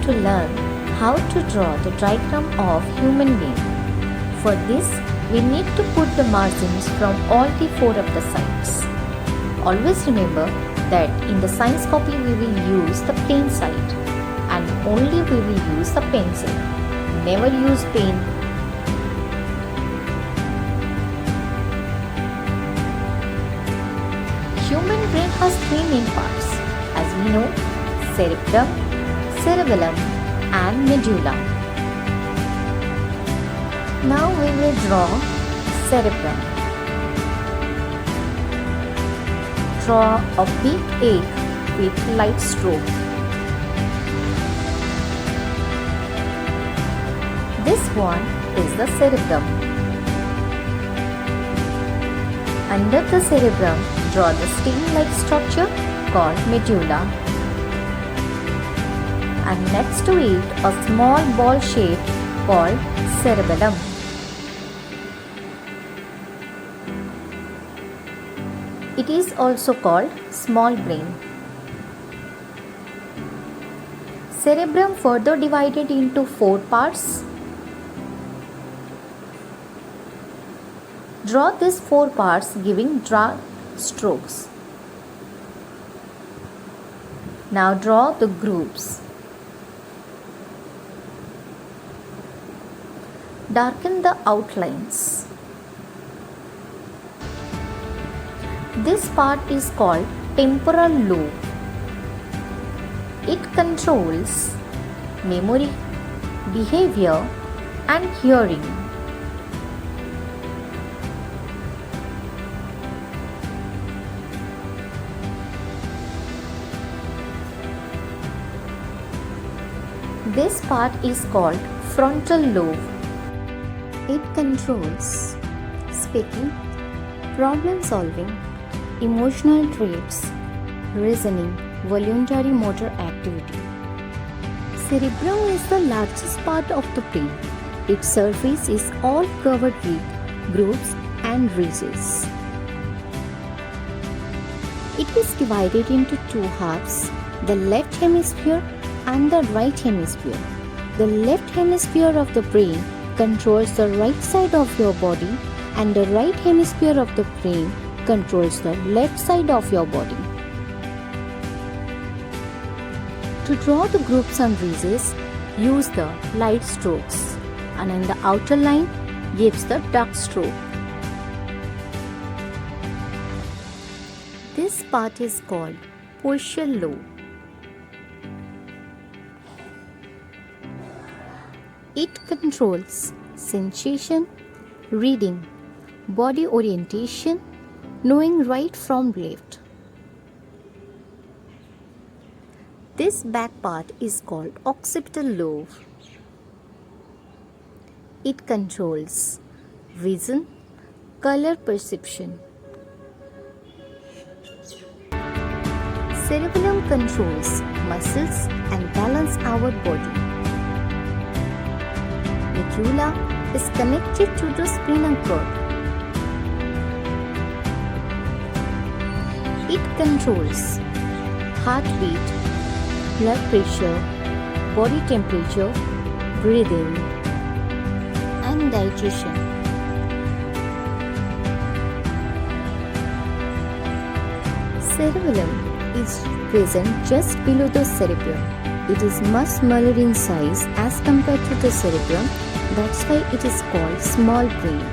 to learn how to draw the diagram of human being. For this, we need to put the margins from all the four of the sides. Always remember that in the science copy we will use the plain side and only we will use the pencil. Never use pen. Human brain has three main parts, as we know: cerebrum, cerebellum and medulla. Now we will draw cerebrum. Draw a big egg with light stroke. This one is the cerebrum. Under the cerebrum, draw the stem-like structure called medulla. And next to it, a small ball shape called cerebellum. It is also called small brain. Cerebrum further divided into four parts. Draw these four parts giving dark strokes. Now draw the groups. Darken the outlines. This part is called temporal lobe. It controls memory, behavior, and hearing. This part is called frontal lobe. It controls speaking, problem solving, emotional traits, reasoning, voluntary motor activity. Cerebrum is the largest part of the brain. Its surface is all covered with grooves and ridges. It is divided into two halves, the left hemisphere and the right hemisphere. The left hemisphere of the brain controls the right side of your body and the right hemisphere of the brain controls the left side of your body. To draw the groups and ridges, use the light strokes, and in the outer line gives the dark stroke. This part is called partial lobe. It controls sensation, reading, body orientation, knowing right from left. This back part is called occipital lobe. It controls vision, color perception. Cerebellum controls muscles and balance our body. Medulla is connected to the spinal cord. It controls heartbeat, blood pressure, body temperature, breathing, and digestion. Cerebellum is present just below the cerebrum. It is much smaller in size as compared to the cerebrum. That's why it is called small brain.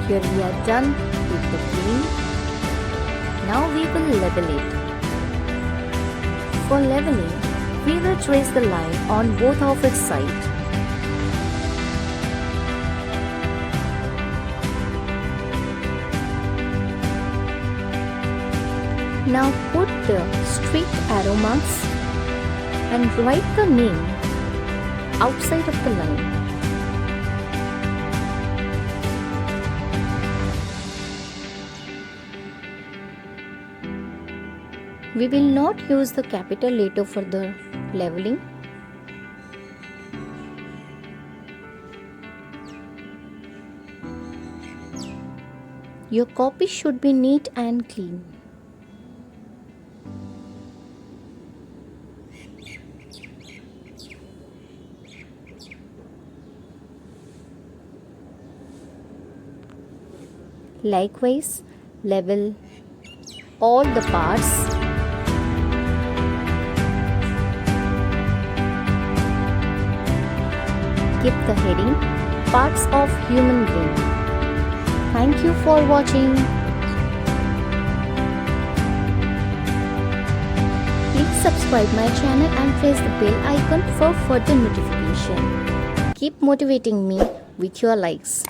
Here we are done with the brain. Now we will label it. For labeling, we will trace the line on both of its sides. Now put the straight arrow marks and write the name outside of the line. We will not use the capital letter for the leveling. Your copy should be neat and clean. Likewise, label all the parts. Give the heading Parts of Human Brain. Thank you for watching. Please subscribe my channel and press the bell icon for further notification. Keep motivating me with your likes.